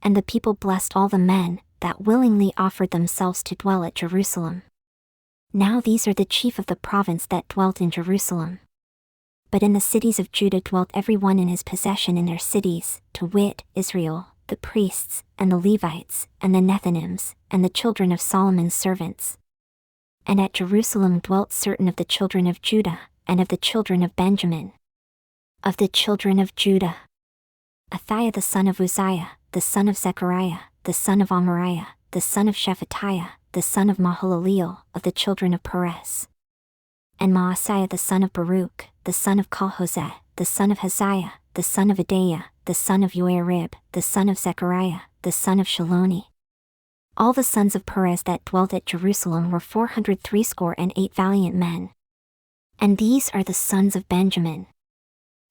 And the people blessed all the men that willingly offered themselves to dwell at Jerusalem. Now these are the chief of the province that dwelt in Jerusalem. But in the cities of Judah dwelt every one in his possession in their cities, to wit, Israel, the priests, and the Levites, and the Nethinims, and the children of Solomon's servants. And at Jerusalem dwelt certain of the children of Judah, and of the children of Benjamin. Of the children of Judah, Athiah the son of Uzziah, the son of Zechariah, the son of Amariah, the son of Shephatiah, the son of Mahalaleel, of the children of Perez. And Maaseiah the son of Baruch, the son of Chalhoseh, the son of Haziah, the son of Adaiah, the son of Joarib, the son of Zechariah, the son of Shaloni. All the sons of Perez that dwelt at Jerusalem were 468 valiant men. And these are the sons of Benjamin: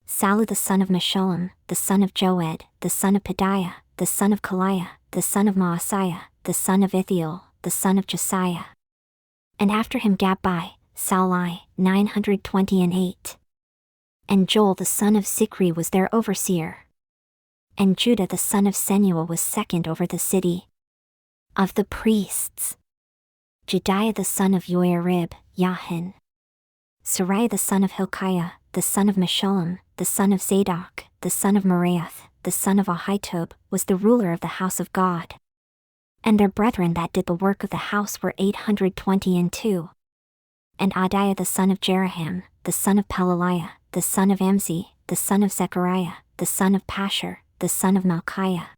Sallu the son of Meshullam, the son of Joed, the son of Pedaiah, the son of Kaliah, the son of Maaseiah, the son of Ithiel, the son of Josiah. And after him Gabbai, Salai, 928. And Joel the son of Zichri was their overseer. And Judah the son of Senuah was second over the city. Of the priests, Jediah the son of Joarib, Yahin. Sariah the son of Hilkiah, the son of Meshullam, the son of Zadok, the son of Meraioth, the son of Ahitub, was the ruler of the house of God. And their brethren that did the work of the house were 822. And Adiah the son of Jeraham, the son of Pelaliah, the son of Amzi, the son of Zechariah, the son of Pashur, the son of Malchiah.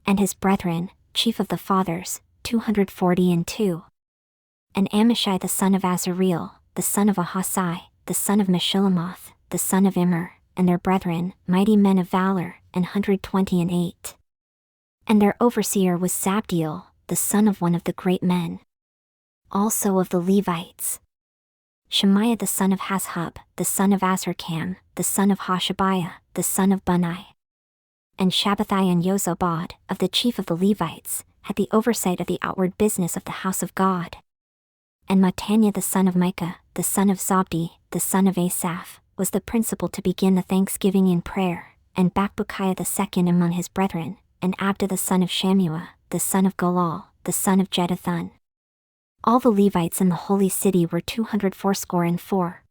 And his brethren, chief of the fathers, 242. And Amishai the son of Azareel, the son of Ahasai, the son of Meshillemoth, the son of Immer, and their brethren, mighty men of valor, 128. And their overseer was Zabdiel, the son of one of the great men. Also of the Levites, Shemaiah the son of Hashub, the son of Azrikam, the son of Hashabiah, the son of Bunai. And Shabbathai and Yozabad, of the chief of the Levites, had the oversight of the outward business of the house of God. And Mattaniah the son of Micah, the son of Zabdi, the son of Asaph, was the principal to begin the thanksgiving in prayer, and Bakbukiah the second among his brethren, and Abda the son of Shammua, the son of Galal, the son of Jeduthun. All the Levites in the holy city were 284.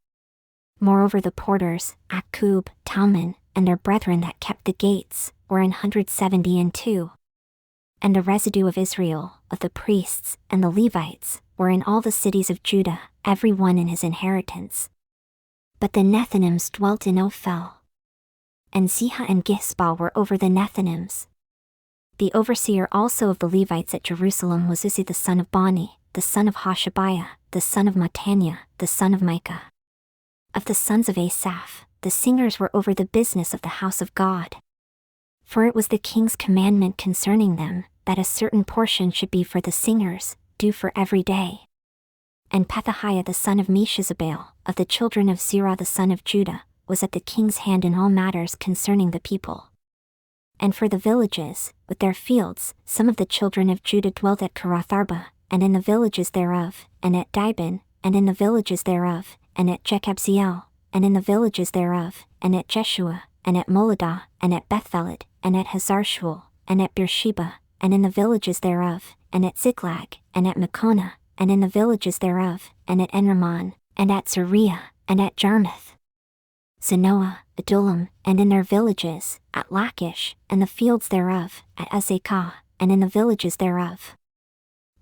Moreover the porters, Akkub, Talmon, and their brethren that kept the gates, were 172. And the residue of Israel, of the priests, and the Levites, were in all the cities of Judah, every one in his inheritance. But the Nethinims dwelt in Ophel. And Ziha and Gispa were over the Nethinims. The overseer also of the Levites at Jerusalem was Uzzi the son of Bani, the son of Hashabiah, the son of Mattaniah, the son of Micah. Of the sons of Asaph, the singers were over the business of the house of God. For it was the king's commandment concerning them, that a certain portion should be for the singers, due for every day. And Pethahiah the son of Meshezabeel, of the children of Zerah the son of Judah, was at the king's hand in all matters concerning the people. And for the villages, with their fields, some of the children of Judah dwelt at Kiriath-arba, and in the villages thereof, and at Dibon, and in the villages thereof, and at Jekabzeel, and in the villages thereof, and at Jeshua, and at Moladah, and at Bethphelet, and at Hazar-shual, and at Beersheba, and in the villages thereof, and at Ziklag, and at Mekonah, and in the villages thereof, and at Enrimmon, and at Zariah, and at Jarmuth, Zanoah, Adullam, and in their villages, at Lachish, and the fields thereof, at Azekah, and in the villages thereof.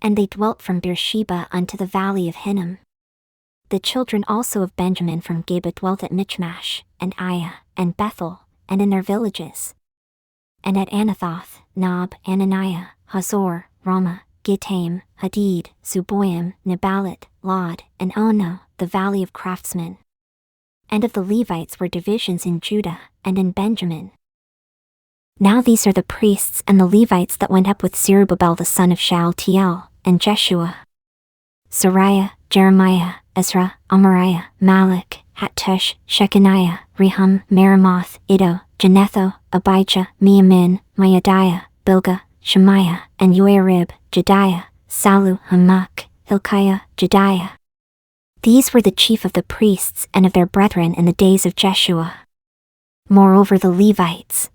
And they dwelt from Beersheba unto the valley of Hinnom. The children also of Benjamin from Geba dwelt at Michmash, and Aiah, and Bethel, and in their villages. And at Anathoth, Nob, Ananiah, Hazor, Ramah, Gittaim, Hadid, Zuboim, Nebalat, Lod, and Ono, the valley of craftsmen. And of the Levites were divisions in Judah, and in Benjamin. Now these are the priests and the Levites that went up with Zerubbabel the son of Shealtiel, and Jeshua: Sariah, Jeremiah, Ezra, Amariah, Malach, Hattush, Shechaniah, Rehum, Meremoth, Iddo, Genetho, Abijah, Meamin, Maadiah, Bilgah, Shemaiah, and Joarib, Jediah, Salu, Hamuk, Hilkiah, Jediah. These were the chief of the priests and of their brethren in the days of Jeshua. Moreover the Levites: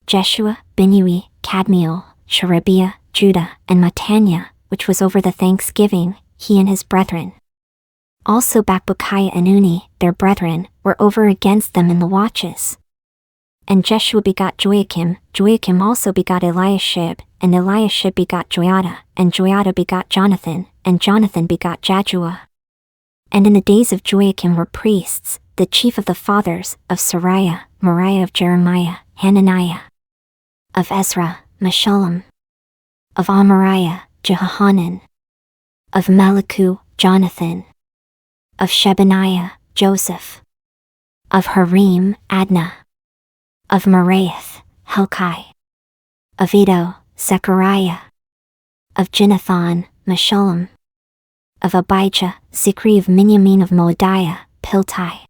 Jeshua, Binnui, Kadmiel, Sherebiah, Judah, and Mattaniah, which was over the thanksgiving, he and his brethren. Also Bakbukiah and Uni, their brethren, were over against them in the watches. And Jeshua begot Joachim, Joachim also begot Eliashib, and Eliashib begot Joiada, and Joiada begot Jonathan, and Jonathan begot Jaddua. And in the days of Joachim were priests, the chief of the fathers, of Sariah, Moriah of Jeremiah, Hananiah. Of Ezra, Meshullam. Of Amariah, Jehohanan. Of Melichu, Jonathan. Of Shebaniah, Joseph. Of Harim, Adnah. Of Meraioth, Helkai. Of Iddo, Zechariah. Of Ginnethon, Meshullam. Of Abijah, Zichri of Miniamin of Moadiah, Piltai.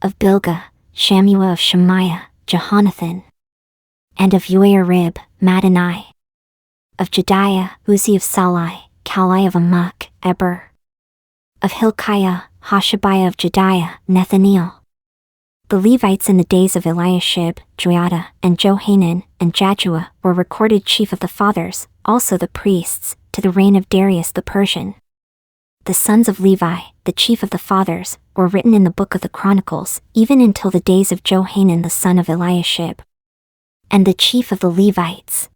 Of Bilgah, Shammua of Shemaiah, Jehonathan. And of Joarib, Madani. Of Jediah, Uzi of Salai, Kalai of Amuk, Eber. Of Hilkiah, Hashabiah of Jediah, Nethaniel. The Levites in the days of Eliashib, Joiada, and Johanan, and Jaddua were recorded chief of the fathers, also the priests, to the reign of Darius the Persian. The sons of Levi, the chief of the fathers, were written in the book of the Chronicles, even until the days of Johanan the son of Eliashib. And the chief of the Levites: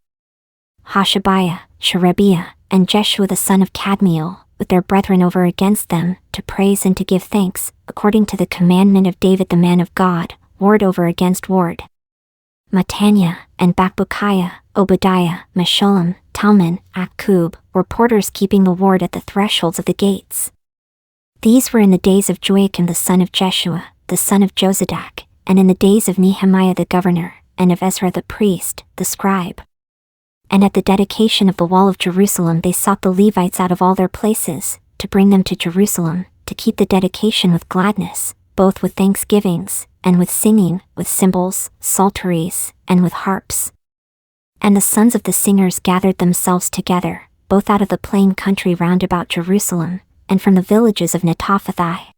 Hashabiah, Sherebiah, and Jeshua the son of Kadmiel, with their brethren over against them, to praise and to give thanks, according to the commandment of David the man of God, ward over against ward. Mattaniah, and Bakbukiah, Obadiah, Meshullam, Talmon, Akkub, were porters keeping the ward at the thresholds of the gates. These were in the days of Joachim the son of Jeshua, the son of Jozadak, and in the days of Nehemiah the governor, and of Ezra the priest, the scribe. And at the dedication of the wall of Jerusalem they sought the Levites out of all their places, to bring them to Jerusalem, to keep the dedication with gladness, both with thanksgivings, and with singing, with cymbals, psalteries, and with harps. And the sons of the singers gathered themselves together, both out of the plain country round about Jerusalem, and from the villages of Netophathi.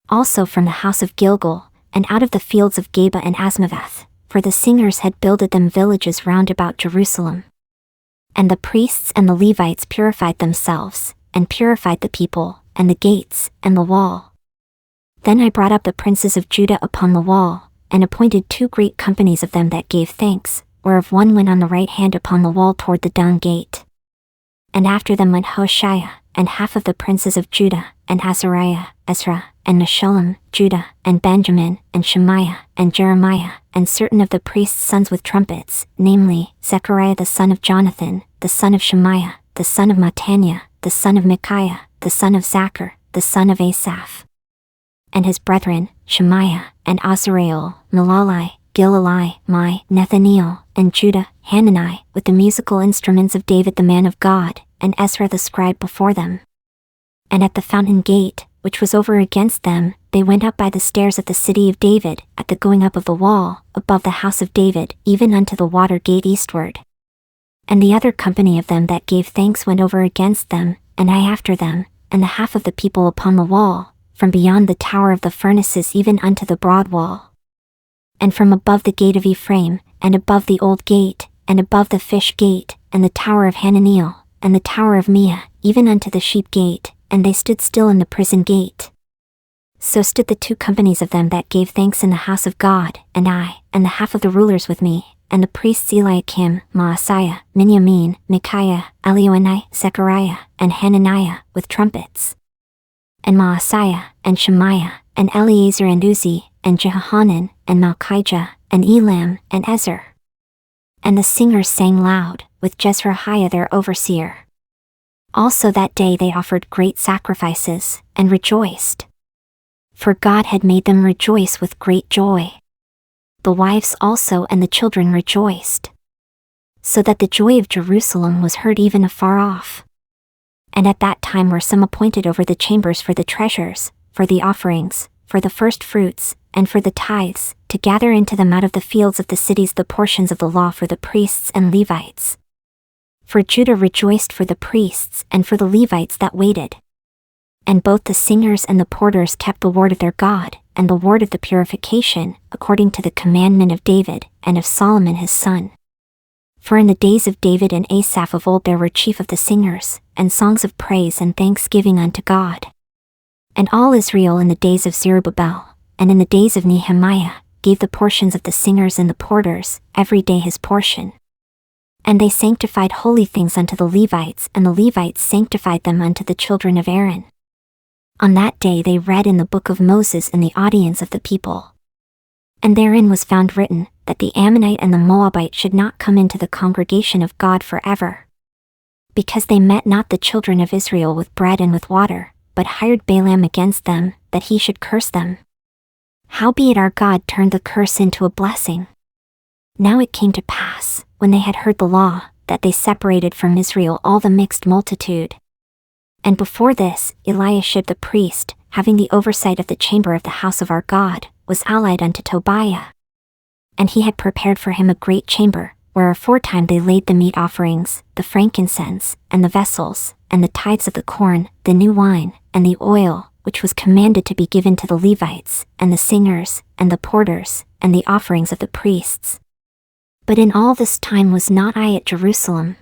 Also from the house of Gilgal, and out of the fields of Geba and Asmaveth, for the singers had builded them villages round about Jerusalem. And the priests and the Levites purified themselves, and purified the people, and the gates, and the wall. Then I brought up the princes of Judah upon the wall, and appointed 2 great companies of them that gave thanks, whereof one went on the right hand upon the wall toward the dung gate. And after them went Hoshea, and half of the princes of Judah, and Azariah, Ezra, and Meshullam, Judah, and Benjamin, and Shemaiah, and Jeremiah, and certain of the priests' sons with trumpets, namely, Zechariah the son of Jonathan, the son of Shemaiah, the son of Mattaniah, the son of Micaiah, the son of Zachar, the son of Asaph. And his brethren, Shemaiah, and Azareel, Milalai, Gilalai, Mai, Nethaniel, and Judah, Hanani, with the musical instruments of David the man of God, and Ezra the scribe before them. And at the fountain gate, which was over against them, they went up by the stairs of the city of David, at the going up of the wall, above the house of David, even unto the water gate eastward. And the other company of them that gave thanks went over against them, and I after them, and the half of the people upon the wall, from beyond the tower of the furnaces even unto the broad wall. And from above the gate of Ephraim, and above the old gate, and above the fish gate, and the tower of Hananiel, and the tower of Mia, even unto the sheep gate, and they stood still in the prison gate. So stood the 2 companies of them that gave thanks in the house of God, and I, and the half of the rulers with me, and the priests Eliakim, Maaseiah, Miniamin, Micaiah, Elioenai, Zechariah, and Hananiah, with trumpets. And Maaseiah, and Shemaiah, and Eleazar and Uzzi, and Jehohanan, and Malchijah, and Elam, and Ezer. And the singers sang loud, with Jezrahiah their overseer. Also that day they offered great sacrifices, and rejoiced. For God had made them rejoice with great joy. The wives also and the children rejoiced. So that the joy of Jerusalem was heard even afar off. And at that time were some appointed over the chambers for the treasures, for the offerings, for the first fruits, and for the tithes, to gather into them out of the fields of the cities the portions of the law for the priests and Levites. For Judah rejoiced for the priests and for the Levites that waited. And both the singers and the porters kept the word of their God, and the word of the purification, according to the commandment of David, and of Solomon his son. For in the days of David and Asaph of old there were chief of the singers, and songs of praise and thanksgiving unto God. And all Israel in the days of Zerubbabel, and in the days of Nehemiah, gave the portions of the singers and the porters, every day his portion. And they sanctified holy things unto the Levites, and the Levites sanctified them unto the children of Aaron. On that day they read in the book of Moses in the audience of the people. And therein was found written, that the Ammonite and the Moabite should not come into the congregation of God forever. Because they met not the children of Israel with bread and with water, but hired Balaam against them, that he should curse them. Howbeit our God turned the curse into a blessing. Now it came to pass, when they had heard the law, that they separated from Israel all the mixed multitude. And before this, Eliashib the priest, having the oversight of the chamber of the house of our God, was allied unto Tobiah. And he had prepared for him a great chamber, where aforetime they laid the meat offerings, the frankincense, and the vessels, and the tithes of the corn, the new wine, and the oil, which was commanded to be given to the Levites, and the singers, and the porters, and the offerings of the priests. But in all this time was not I at Jerusalem.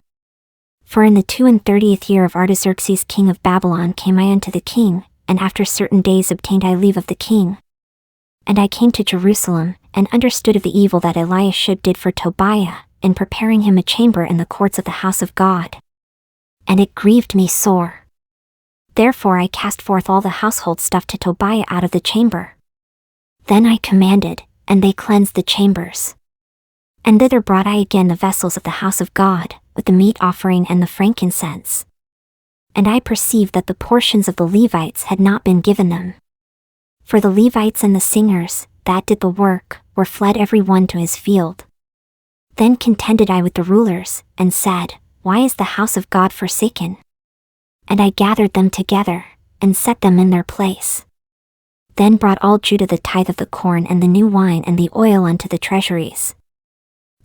For in the 32nd year of Artaxerxes king of Babylon came I unto the king, and after certain days obtained I leave of the king. And I came to Jerusalem, and understood of the evil that Eliashib did for Tobiah, in preparing him a chamber in the courts of the house of God. And it grieved me sore. Therefore I cast forth all the household stuff to Tobiah out of the chamber. Then I commanded, and they cleansed the chambers. And thither brought I again the vessels of the house of God, with the meat offering and the frankincense. And I perceived that the portions of the Levites had not been given them. For the Levites and the singers, that did the work, were fled every one to his field. Then contended I with the rulers, and said, Why is the house of God forsaken? And I gathered them together, and set them in their place. Then brought all Judah the tithe of the corn and the new wine and the oil unto the treasuries.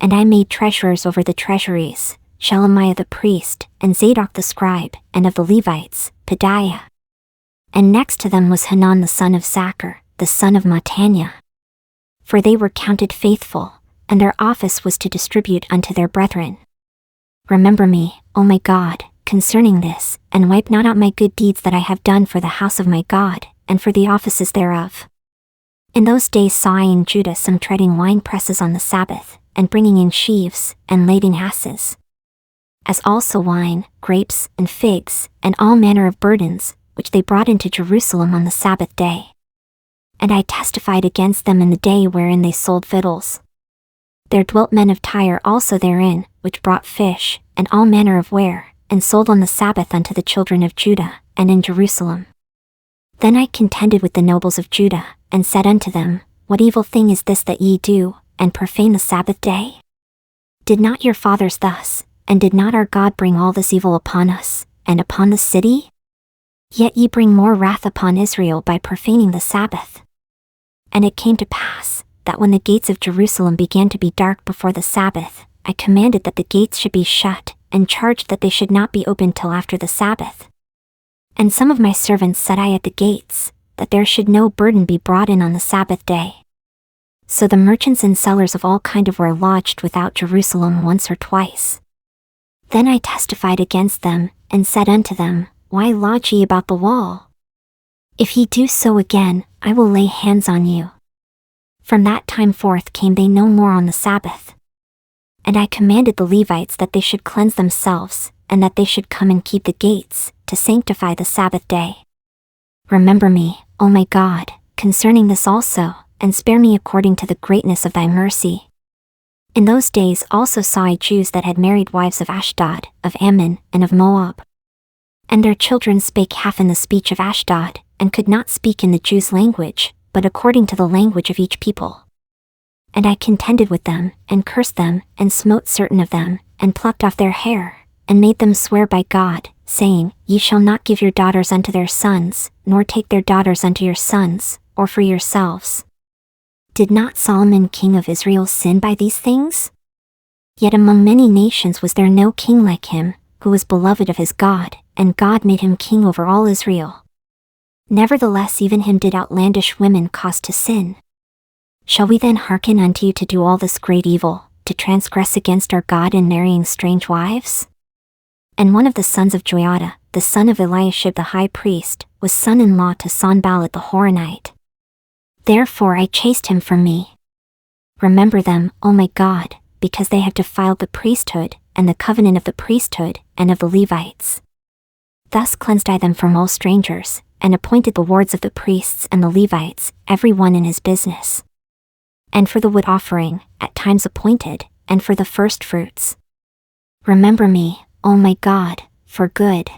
And I made treasurers over the treasuries, Shelemiah the priest, and Zadok the scribe, and of the Levites, Pedaiah. And next to them was Hanan the son of Zachar, the son of Mattaniah. For they were counted faithful, and their office was to distribute unto their brethren. Remember me, O my God, concerning this, and wipe not out my good deeds that I have done for the house of my God, and for the offices thereof. In those days saw I in Judah some treading wine presses on the Sabbath, and bringing in sheaves, and lading asses. As also wine, grapes, and figs, and all manner of burdens, which they brought into Jerusalem on the Sabbath day. And I testified against them in the day wherein they sold victuals. There dwelt men of Tyre also therein, which brought fish, and all manner of ware, and sold on the Sabbath unto the children of Judah, and in Jerusalem. Then I contended with the nobles of Judah, and said unto them, What evil thing is this that ye do, and profane the Sabbath day? Did not your fathers thus, and did not our God bring all this evil upon us, and upon the city? Yet ye bring more wrath upon Israel by profaning the Sabbath. And it came to pass, that when the gates of Jerusalem began to be dark before the Sabbath, I commanded that the gates should be shut, and charged that they should not be opened till after the Sabbath. And some of my servants set I at the gates, that there should no burden be brought in on the Sabbath day. So the merchants and sellers of all kind of were lodged without Jerusalem once or twice. Then I testified against them, and said unto them, Why lodge ye about the wall? If ye do so again, I will lay hands on you. From that time forth came they no more on the Sabbath. And I commanded the Levites that they should cleanse themselves, and that they should come and keep the gates, to sanctify the Sabbath day. Remember me, O my God, concerning this also, and spare me according to the greatness of thy mercy. In those days also saw I Jews that had married wives of Ashdod, of Ammon, and of Moab. And their children spake half in the speech of Ashdod, and could not speak in the Jews' language, but according to the language of each people. And I contended with them, and cursed them, and smote certain of them, and plucked off their hair, and made them swear by God, saying, Ye shall not give your daughters unto their sons, nor take their daughters unto your sons, or for yourselves. Did not Solomon king of Israel sin by these things? Yet among many nations was there no king like him, who was beloved of his God, and God made him king over all Israel. Nevertheless even him did outlandish women cause to sin. Shall we then hearken unto you to do all this great evil, to transgress against our God in marrying strange wives? And one of the sons of Joiada, the son of Eliashib the high priest, was son-in-law to Sanballat the Horonite. Therefore I chased him from me. Remember them, O my God, because they have defiled the priesthood, and the covenant of the priesthood, and of the Levites. Thus cleansed I them from all strangers, and appointed the wards of the priests and the Levites, every one in his business. And for the wood offering, at times appointed, and for the first fruits. Remember me, O my God, for good.